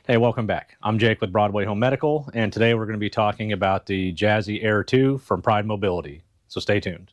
Hey, welcome back. I'm Jake with Broadway Home Medical, and today we're going to be talking about the Jazzy Air 2 from Pride Mobility. So stay tuned.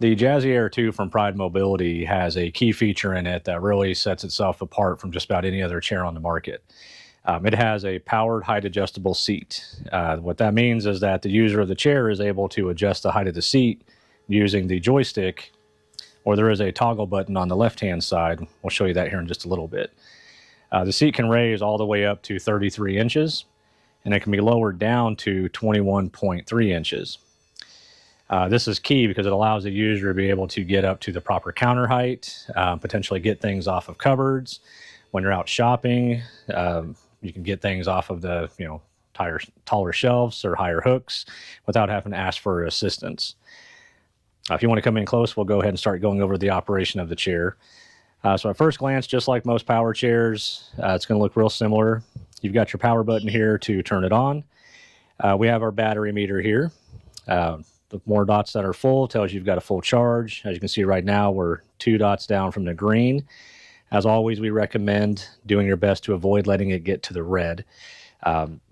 The Jazzy Air 2 from Pride Mobility has a key feature in it that really sets itself apart from just about any other chair on the market. It has a powered height adjustable seat. What that means is that the user of the chair is able to adjust the height of the seat using the joystick, or there is a toggle button on the left-hand side. We'll show you that here in just a little bit. The seat can raise all the way up to 33 inches, and it can be lowered down to 21.3 inches. This is key because it allows the user to be able to get up to the proper counter height, potentially get things off of cupboards. When you're out shopping, you can get things off of the taller shelves or higher hooks without having to ask for assistance. If you want to come in close, we'll go ahead and start going over the operation of the chair. So at first glance, just like most power chairs, it's going to look real similar. You've got your power button here to turn it on. We have our battery meter here. The more dots that are full tells you you've got a full charge. As you can see right now, we're 2 dots down from the green. As always, we recommend doing your best to avoid letting it get to the red.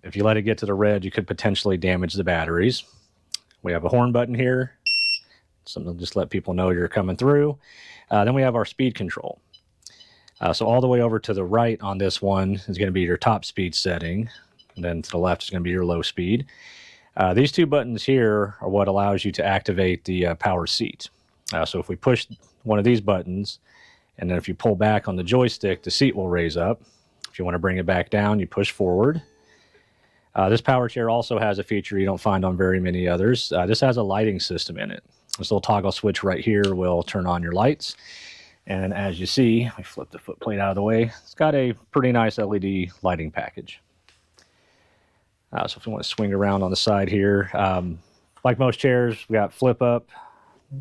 If you let it get to the red, you could potentially damage the batteries. We have a horn button here, something to just let people know you're coming through. Then we have our speed control. So all the way over to the right on this one is going to be your top speed setting. And then to the left is going to be your low speed. These 2 buttons here are what allows you to activate the power seat. So if we push one of these buttons, and then if you pull back on the joystick, the seat will raise up. If you want to bring it back down, you push forward. This power chair also has a feature you don't find on very many others. This has a lighting system in it. This little toggle switch right here will turn on your lights. And as you see, I flip the footplate out of the way. It's got a pretty nice LED lighting package. So if you want to swing around on the side here, like most chairs, we got flip up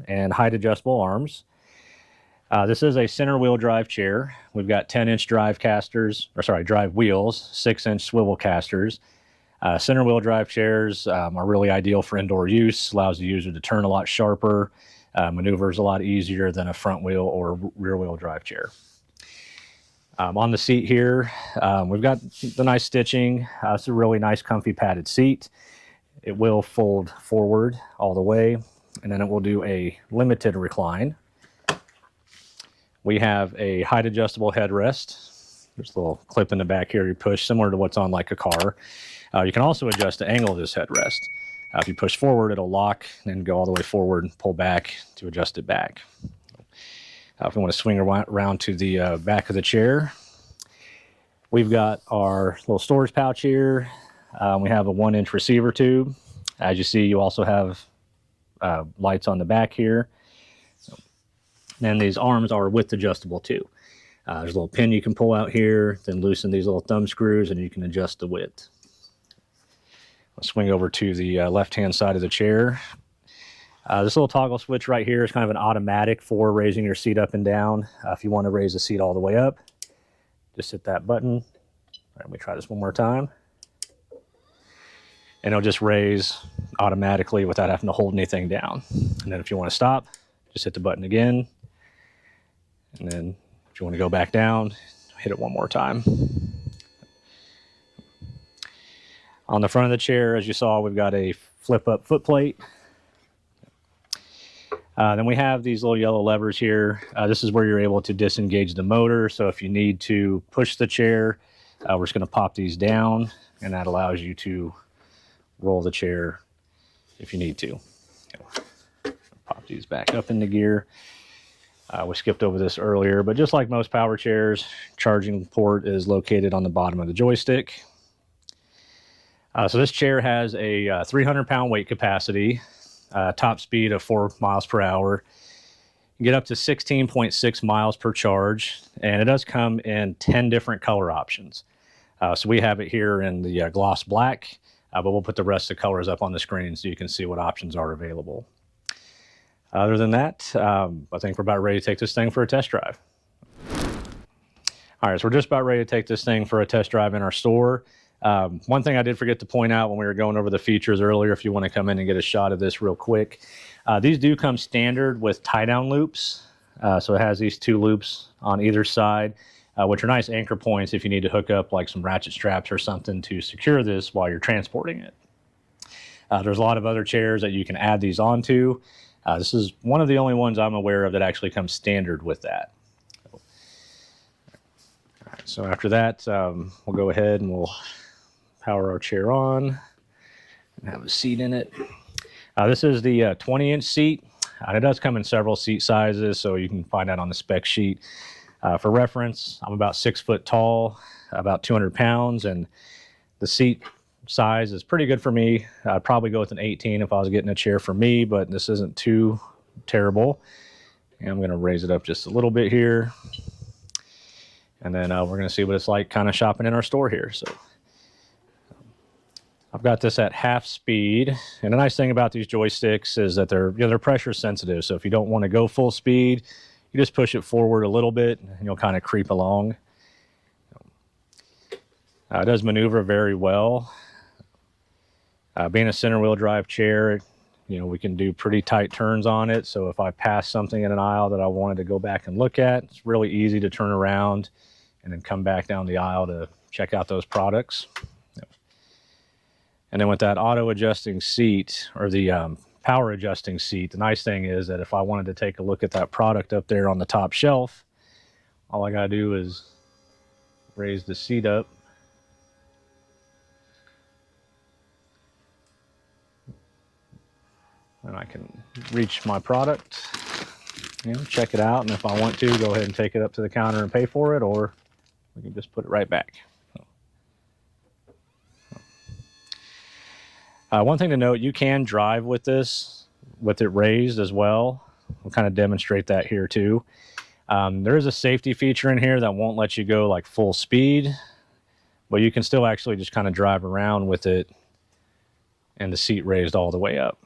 and height adjustable arms. This is a center wheel drive chair. We've got 10-inch drive wheels, 6-inch swivel casters. Center wheel drive chairs are really ideal for indoor use, allows the user to turn a lot sharper, maneuvers a lot easier than a front wheel or rear wheel drive chair. On the seat here, we've got the nice stitching. It's a really nice, comfy, padded seat. It will fold forward all the way, and then it will do a limited recline. We have a height adjustable headrest. There's a little clip in the back here you push, similar to what's on like a car. You can also adjust the angle of this headrest. If you push forward, it'll lock and then go all the way forward and pull back to adjust it back. If we want to swing around to the back of the chair, we've got our little storage pouch here. We have a 1-inch receiver tube. As you see, you also have lights on the back here. And these arms are width adjustable too. There's a little pin you can pull out here, then loosen these little thumb screws, and you can adjust the width. I'll swing over to the left-hand side of the chair. This little toggle switch right here is kind of an automatic for raising your seat up and down. If you want to raise the seat all the way up, just hit that button. All right, let me try this one more time. And it'll just raise automatically without having to hold anything down. And then if you want to stop, just hit the button again. And then if you want to go back down, hit it one more time. On the front of the chair, as you saw, we've got a flip-up footplate. Then we have these little yellow levers here. This is where you're able to disengage the motor. So if you need to push the chair, we're just going to pop these down, and that allows you to roll the chair if you need to. Pop these back up into gear. We skipped over this earlier, but just like most power chairs, charging port is located on the bottom of the joystick. So this chair has a 300-pound weight capacity, top speed of 4 miles per hour. You get up to 16.6 miles per charge, and it does come in 10 different color options. So we have it here in the gloss black, but we'll put the rest of the colors up on the screen so you can see what options are available. Other than that, I think we're about ready to take this thing for a test drive. All right, so we're just about ready to take this thing for a test drive in our store. One thing I did forget to point out when we were going over the features earlier, if you want to come in and get a shot of this real quick, these do come standard with tie-down loops. So it has these 2 loops on either side, which are nice anchor points if you need to hook up like some ratchet straps or something to secure this while you're transporting it. There's a lot of other chairs that you can add these onto. This is one of the only ones I'm aware of that actually comes standard with that. All right, so after that, we'll go ahead and we'll power our chair on and have a seat in it. This is the 20-inch seat. It does come in several seat sizes, so you can find that on the spec sheet. For reference, I'm about 6 foot tall, about 200 pounds, and the seat size is pretty good for me. I'd probably go with an 18 if I was getting a chair for me, but this isn't too terrible. And I'm going to raise it up just a little bit here. And then we're going to see what it's like kind of shopping in our store here. So I've got this at half speed, and the nice thing about these joysticks is that they're pressure sensitive. So if you don't want to go full speed, you just push it forward a little bit, and you'll kind of creep along. It does maneuver very well. Being a center wheel drive chair, we can do pretty tight turns on it. So if I pass something in an aisle that I wanted to go back and look at, it's really easy to turn around and then come back down the aisle to check out those products. And then with that auto adjusting seat, or the power adjusting seat, the nice thing is that if I wanted to take a look at that product up there on the top shelf, all I gotta do is raise the seat up. And I can reach my product, check it out, and if I want to, go ahead and take it up to the counter and pay for it, or we can just put it right back. One thing to note, you can drive with this, with it raised as well. We'll kind of demonstrate that here too. There is a safety feature in here that won't let you go like full speed, but you can still actually just kind of drive around with it and the seat raised all the way up.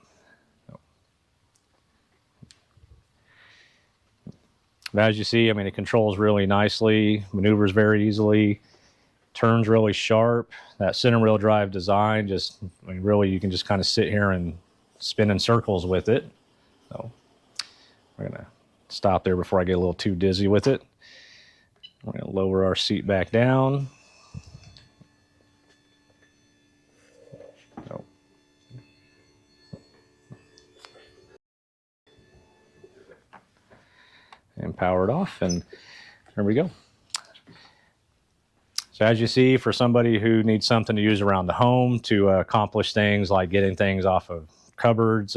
But as you see, it controls really nicely, maneuvers very easily, turns really sharp. That center wheel drive design really you can just kind of sit here and spin in circles with it. So we're going to stop there before I get a little too dizzy with it. We're going to lower our seat back down. And power it off, and there we go. So as you see, for somebody who needs something to use around the home to accomplish things like getting things off of cupboards,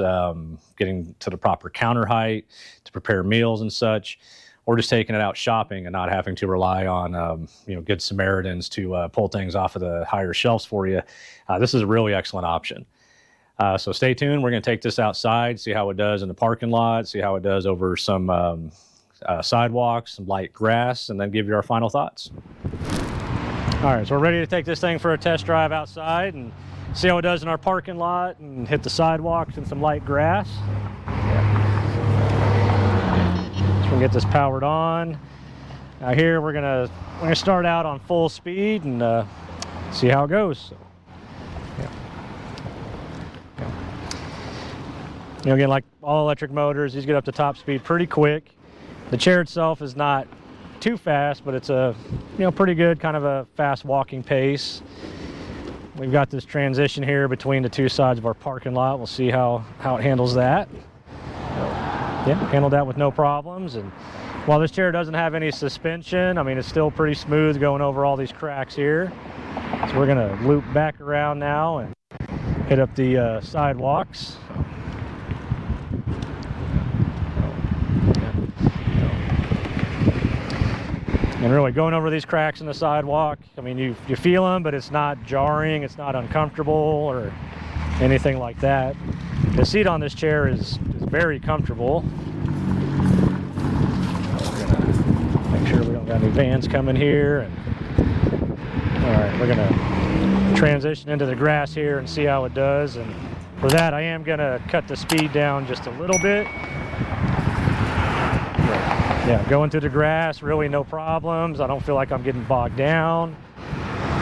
getting to the proper counter height, to prepare meals and such, or just taking it out shopping and not having to rely on Good Samaritans to pull things off of the higher shelves for you, this is a really excellent option. So stay tuned. We're going to take this outside, see how it does in the parking lot, see how it does over some sidewalks, some light grass, and then give you our final thoughts. All right, so we're ready to take this thing for a test drive outside and see how it does in our parking lot and hit the sidewalks and some light grass. So we can get this powered on. Now here we're gonna start out on full speed and see how it goes. So, again, like all electric motors, these get up to top speed pretty quick. The chair itself is not too fast, but it's a pretty good kind of a fast walking pace. We've got this transition here between the two sides of our parking lot. We'll see how it handles that. yeah, handled that with no problems. And while this chair doesn't have any suspension, I mean, it's still pretty smooth going over all these cracks here. So we're gonna loop back around now and hit up the sidewalks. And really going over these cracks in the sidewalk, I mean, you feel them, but it's not jarring, it's not uncomfortable or anything like that. The seat on this chair is very comfortable. We're gonna make sure we don't got any vans coming here. And all right, we're gonna transition into the grass here and see how it does. And for that, I am gonna cut the speed down just a little bit. Yeah, going through the grass, really no problems. I don't feel like I'm getting bogged down.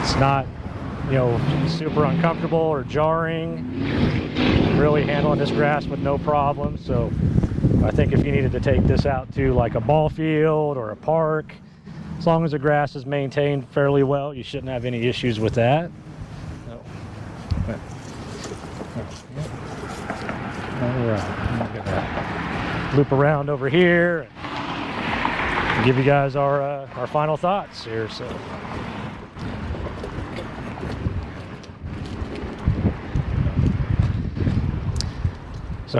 It's not, you know, super uncomfortable or jarring. Really handling this grass with no problem. So I think if you needed to take this out to like a ball field or a park, as long as the grass is maintained fairly well, you shouldn't have any issues with that. No. All right, I'm gonna loop around over here and give you guys our final thoughts here. So,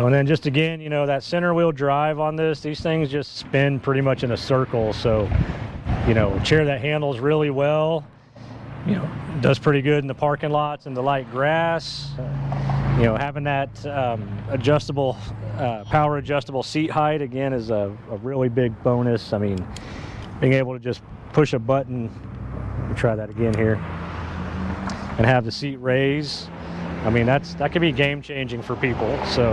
and then just again, you know, that center wheel drive on this, these things just spin pretty much in a circle. So, you know, a chair that handles really well, you know, does pretty good in the parking lots and the light grass. You know, having that adjustable, power adjustable seat height, again, is a really big bonus. I mean, being able to just push a button, let me try that again here, and have the seat raise. I mean, that could be game changing for people. So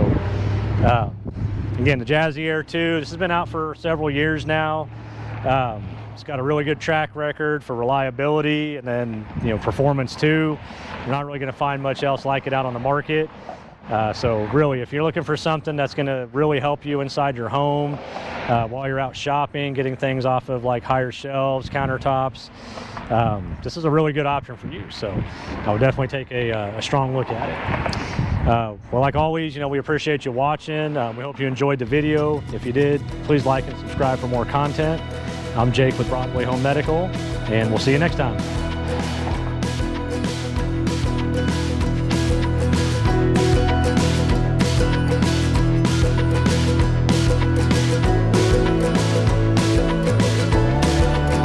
again, the Jazzy Air 2, this has been out for several years now. It's got a really good track record for reliability, and then, you know, performance too. You're not really going to find much else like it out on the market. So really, if you're looking for something that's going to really help you inside your home while you're out shopping, getting things off of like higher shelves, countertops, this is a really good option for you. So I would definitely take a strong look at it. Well, like always, you know, we appreciate you watching. We hope you enjoyed the video. If you did, please like and subscribe for more content. I'm Jake with Broadway Home Medical, and we'll see you next time.